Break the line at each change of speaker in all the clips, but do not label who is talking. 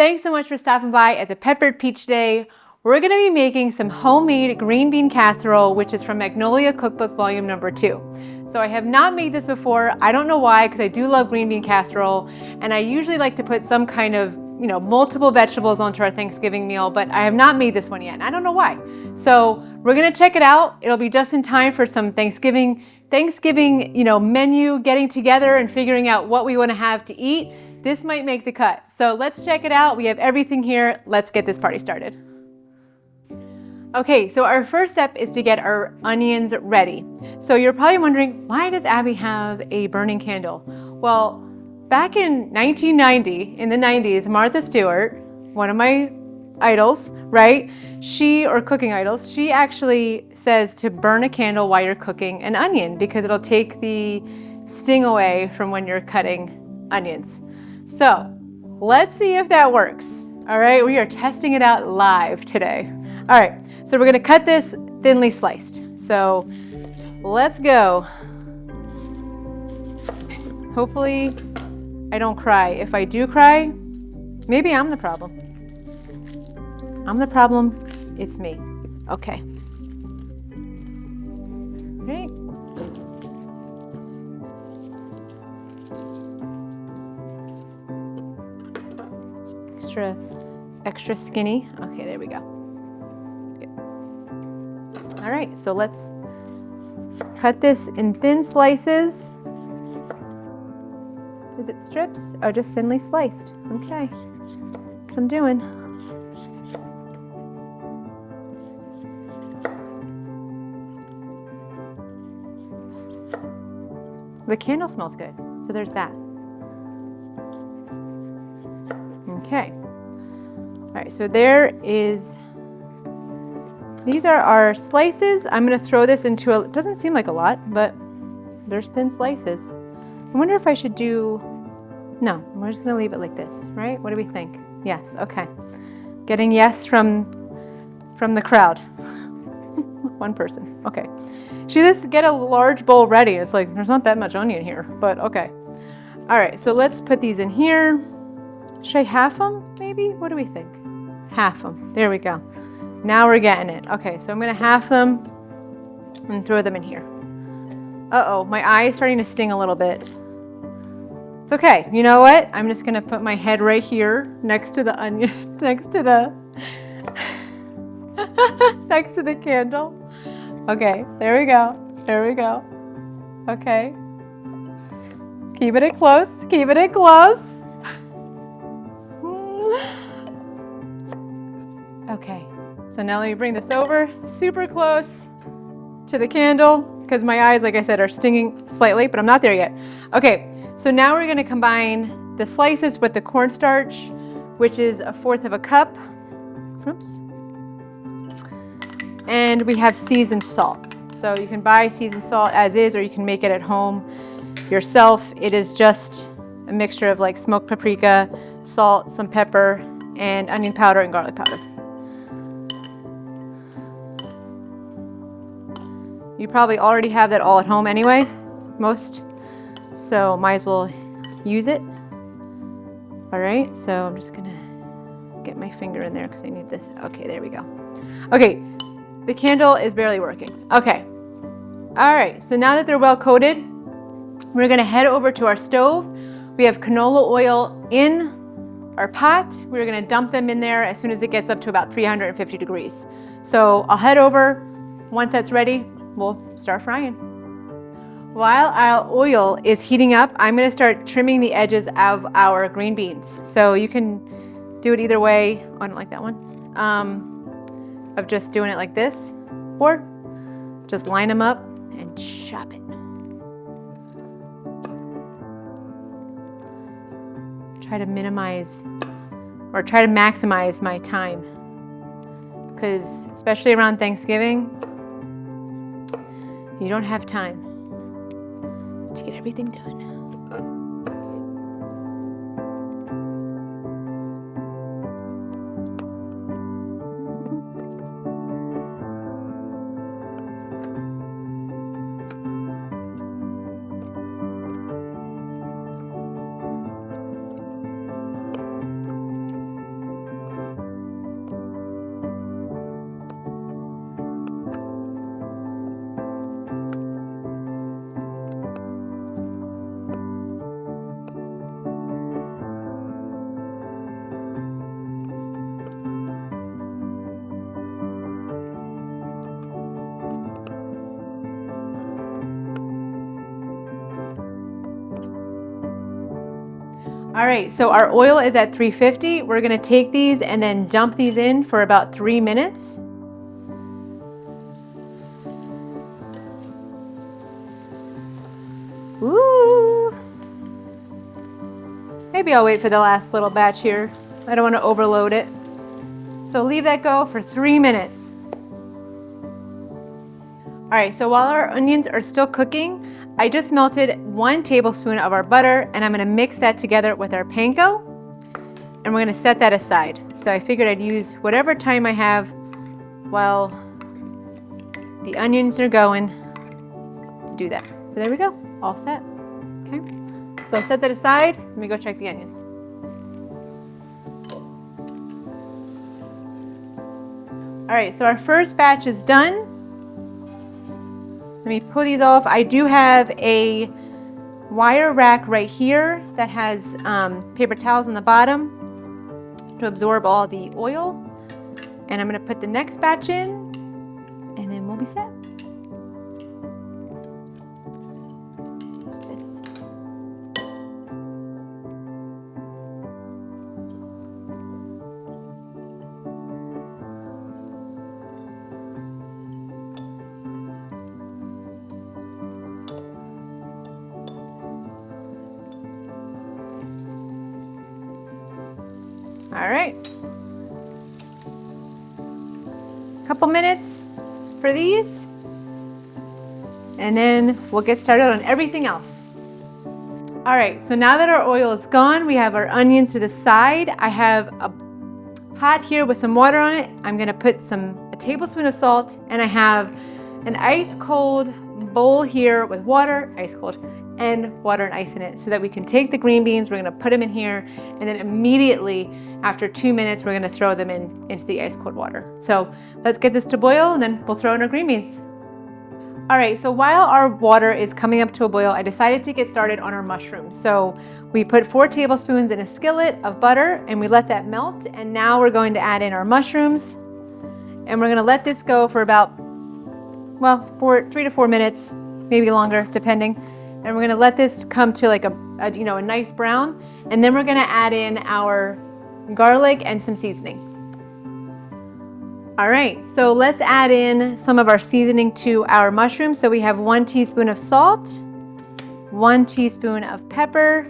thanks so much for stopping by at the Peppered Peach today. We're going to be making some homemade green bean casserole, which is from Magnolia Cookbook Volume number 2. So I have not made this before. I don't know why, because I do love green bean casserole, and I usually like to put some kind of, multiple vegetables onto our Thanksgiving meal, but I have not made this one yet, and I don't know why. So we're gonna check it out. It'll be just in time for some Thanksgiving, menu getting together and figuring out what we wanna have to eat. This might make the cut. So let's check it out. We have everything here. Let's get this party started. Okay, so our first step is to get our onions ready. So you're probably wondering, why does Abby have a burning candle? Well, back in 1990, in the 90s, Martha Stewart, one of my idols, right? Cooking idols, she actually says to burn a candle while you're cooking an onion because it'll take the sting away from when you're cutting onions. So let's see if that works. All right, we are testing it out live today. All right, so we're gonna cut this thinly sliced. So let's go. Hopefully I don't cry. If I do cry, maybe I'm the problem. I'm the problem, it's me. Okay. Right. Extra skinny. Okay, there we go. Good. All right, so let's cut this in thin slices. Is it strips? Oh, just thinly sliced. Okay, that's what I'm doing. The candle smells good, so there's that. Okay. All right, so these are our slices. I'm gonna throw this into it doesn't seem like a lot, but there's thin slices. I wonder if I should no, we're just gonna leave it like this, right? What do we think? Yes, okay. Getting yes from the crowd. One person, okay. Should just get a large bowl ready. It's like, there's not that much onion here, but okay. All right, so let's put these in here. Should I half them, maybe? What do we think? Half them, there we go. Now we're getting it. Okay, so I'm gonna half them and throw them in here. Uh-oh, my eye is starting to sting a little bit. It's okay, you know what? I'm just gonna put my head right here next to the onion, next to the candle. Okay, there we go, there we go. Okay. Keeping it close, keeping it close. Okay, so now let me bring this over super close to the candle because my eyes, like I said, are stinging slightly, but I'm not there yet. Okay, so now we're gonna combine the slices with the cornstarch, which is 1/4 cup. Oops. And we have seasoned salt. So you can buy seasoned salt as is, or you can make it at home yourself. It is just a mixture of like smoked paprika, salt, some pepper, and onion powder and garlic powder. You probably already have that all at home anyway, most, so might as well use it. All right, so I'm just gonna get my finger in there because I need this. Okay, there we go. Okay, the candle is barely working. Okay, all right, so now that they're well coated, we're gonna head over to our stove. We have canola oil in our pot. We're gonna dump them in there as soon as it gets up to about 350 degrees. So I'll head over. Once that's ready, we'll start frying. While our oil is heating up, I'm gonna start trimming the edges of our green beans. So you can do it either way. Oh, I don't like that one. Of just doing it like this, or just line them up and chop it. Try to minimize or try to maximize my time, because especially around Thanksgiving, you don't have time to get everything done. All right, so our oil is at 350. We're gonna take these and then dump these in for about 3 minutes. Ooh. Maybe I'll wait for the last little batch here. I don't want to overload it. So leave that go for 3 minutes. All right, so while our onions are still cooking, I just melted 1 tablespoon of our butter, and I'm gonna mix that together with our panko, and we're gonna set that aside. So I figured I'd use whatever time I have while the onions are going to do that. So there we go, all set, okay? So I'll set that aside, let me go check the onions. All right, so our first batch is done. Let me pull these off. I do have a wire rack right here that has paper towels on the bottom to absorb all the oil. And I'm gonna put the next batch in, and then we'll be set. Let's use this. All right, couple minutes for these, and then we'll get started on everything else. All right, so now that our oil is gone, we have our onions to the side. I have a pot here with some water on it. I'm gonna put a tablespoon of salt, and I have an ice cold bowl here with water, ice cold, and water and ice in it, so that we can take the green beans, we're gonna put them in here, and then immediately after 2 minutes, we're gonna throw them into the ice cold water. So let's get this to boil, and then we'll throw in our green beans. All right, so while our water is coming up to a boil, I decided to get started on our mushrooms. So we put 4 tablespoons in a skillet of butter, and we let that melt, and now we're going to add in our mushrooms, and we're gonna let this go for about, well, 3 to 4 minutes, maybe longer, depending. And we're gonna let this come to like a nice brown, and then we're gonna add in our garlic and some seasoning. All right, so let's add in some of our seasoning to our mushrooms. So we have 1 teaspoon of salt, 1 teaspoon of pepper.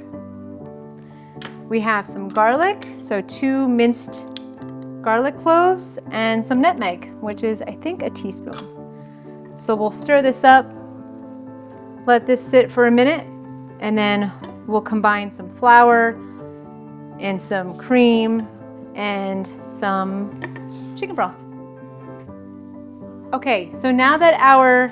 We have some garlic, so 2 minced garlic cloves, and some nutmeg, which is I think a teaspoon. So we'll stir this up, let this sit for a minute, and then we'll combine some flour and some cream and some chicken broth. Okay, so now that our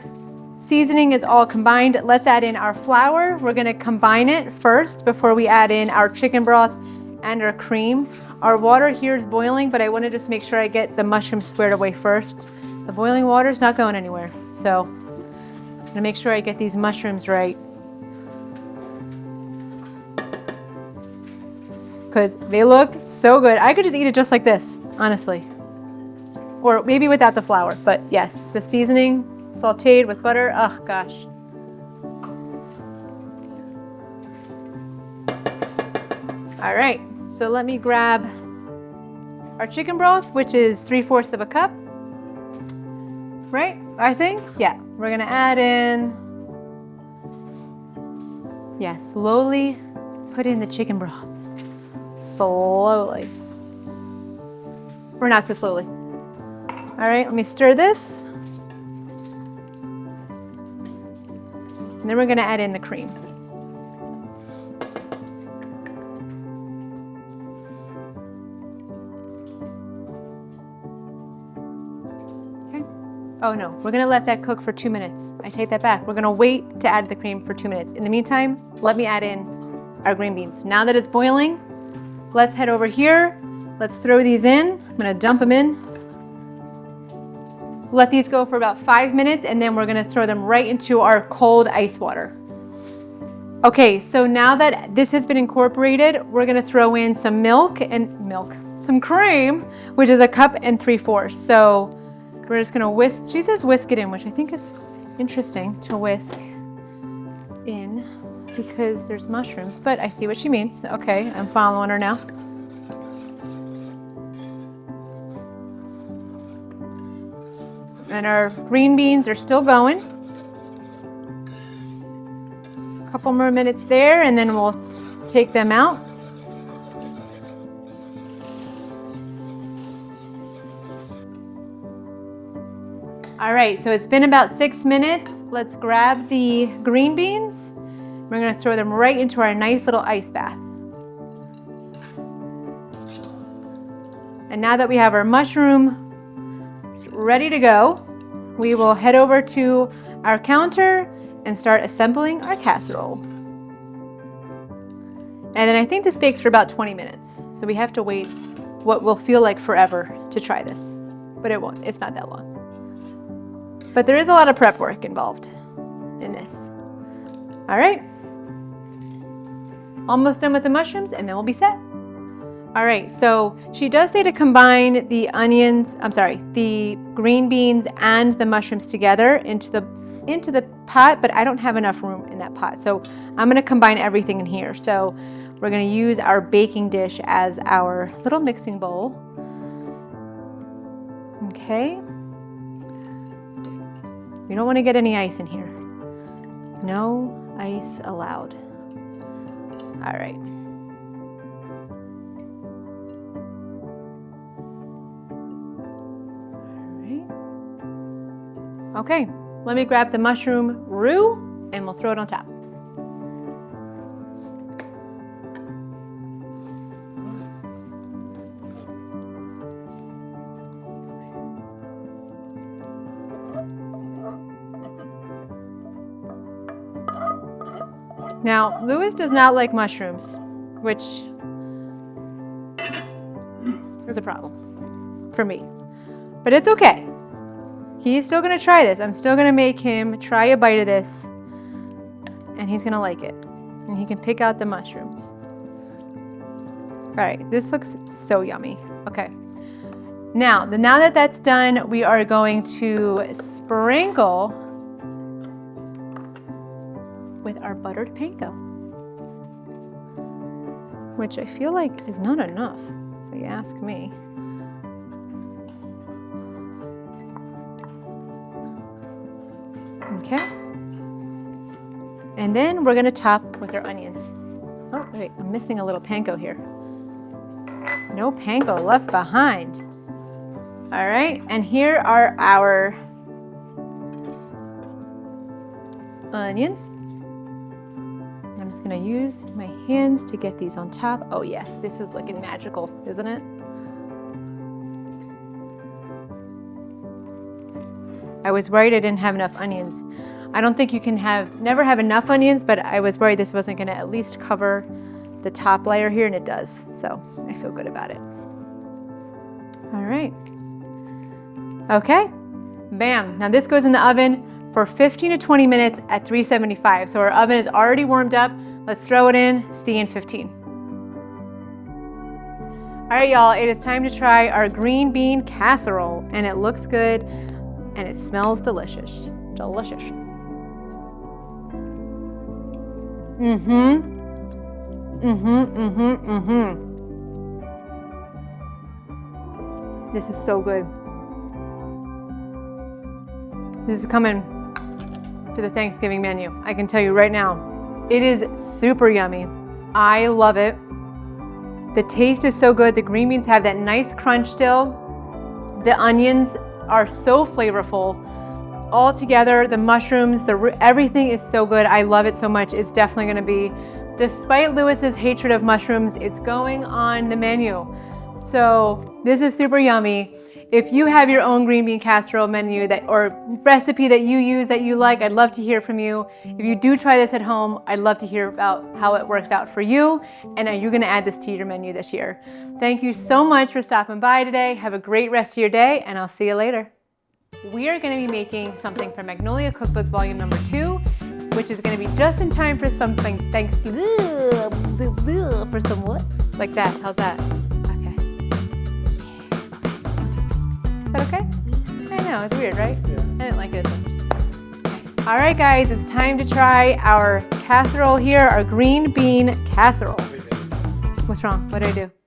seasoning is all combined, let's add in our flour. We're gonna combine it first before we add in our chicken broth and our cream. Our water here is boiling, but I wanna just make sure I get the mushrooms squared away first. The boiling water is not going anywhere, so I'm gonna make sure I get these mushrooms right, because they look so good. I could just eat it just like this, honestly. Or maybe without the flour, but yes, the seasoning, sauteed with butter, oh gosh. All right, so let me grab our chicken broth, which is 3/4 of a cup, right? I think, yeah. We're gonna add in, yeah, slowly put in the chicken broth. Slowly. Or not so slowly. All right, let me stir this. And then we're gonna add in the cream. Okay. Oh no, we're gonna let that cook for 2 minutes. I take that back. We're gonna wait to add the cream for 2 minutes. In the meantime, let me add in our green beans. Now that it's boiling, let's head over here. Let's throw these in. I'm gonna dump them in. Let these go for about 5 minutes, and then we're gonna throw them right into our cold ice water. Okay, so now that this has been incorporated, we're gonna throw in some some cream, which is 1 3/4 cups. So we're just gonna whisk, she says whisk it in, which I think is interesting to whisk in. because there's mushrooms, but I see what she means. Okay, I'm following her now. And our green beans are still going. A couple more minutes there, and then we'll take them out. All right, so it's been about 6 minutes. Let's grab the green beans. We're gonna throw them right into our nice little ice bath. And now that we have our mushroom ready to go, we will head over to our counter and start assembling our casserole. And then I think this bakes for about 20 minutes. So we have to wait what will feel like forever to try this, but it won't, it's not that long. But there is a lot of prep work involved in this. All right. Almost done with the mushrooms, and then we'll be set. All right, so she does say to combine the the green beans and the mushrooms together into the pot, but I don't have enough room in that pot. So I'm gonna combine everything in here. So we're gonna use our baking dish as our little mixing bowl. Okay. You don't want to get any ice in here. No ice allowed. All right. All right. Okay, let me grab the mushroom roux and we'll throw it on top. Now, Louis does not like mushrooms, which is a problem for me, but it's okay. He's still gonna try this. I'm still gonna make him try a bite of this, and he's gonna like it, and he can pick out the mushrooms. All right, this looks so yummy. Okay, now that that's done, we are going to sprinkle with our buttered panko, which I feel like is not enough, if you ask me. Okay. And then we're gonna top with our onions. Oh, wait, I'm missing a little panko here. No panko left behind. All right, and here are our onions. I'm just gonna use my hands to get these on top. Oh yes, this is looking magical, isn't it? I was worried I didn't have enough onions. I don't think you can never have enough onions, but I was worried this wasn't gonna at least cover the top layer here, and it does. So I feel good about it. All right. Okay, bam. Now this goes in the oven for 15 to 20 minutes at 375. So our oven is already warmed up. Let's throw it in, see you in 15. All right, y'all, it is time to try our green bean casserole, and it looks good, and it smells delicious. Delicious. This is so good. This is coming to the Thanksgiving menu. I can tell you right now, it is super yummy. I love it. The taste is so good. The green beans have that nice crunch still. The onions are so flavorful. All together, the mushrooms, everything is so good. I love it so much. It's definitely gonna be, despite Louis's hatred of mushrooms, it's going on the menu. So this is super yummy. If you have your own green bean casserole menu or recipe that you use that you like, I'd love to hear from you. If you do try this at home, I'd love to hear about how it works out for you, and are you gonna add this to your menu this year. Thank you so much for stopping by today. Have a great rest of your day, and I'll see you later. We are gonna be making something for Magnolia Cookbook Volume number 2, which is gonna be just in time for something for some what? Like that, how's that? Is that okay? I know, it's weird, right? Yeah. I didn't like it as much. Okay. All right, guys, it's time to try our casserole here, our green bean casserole. What's wrong? What did I do?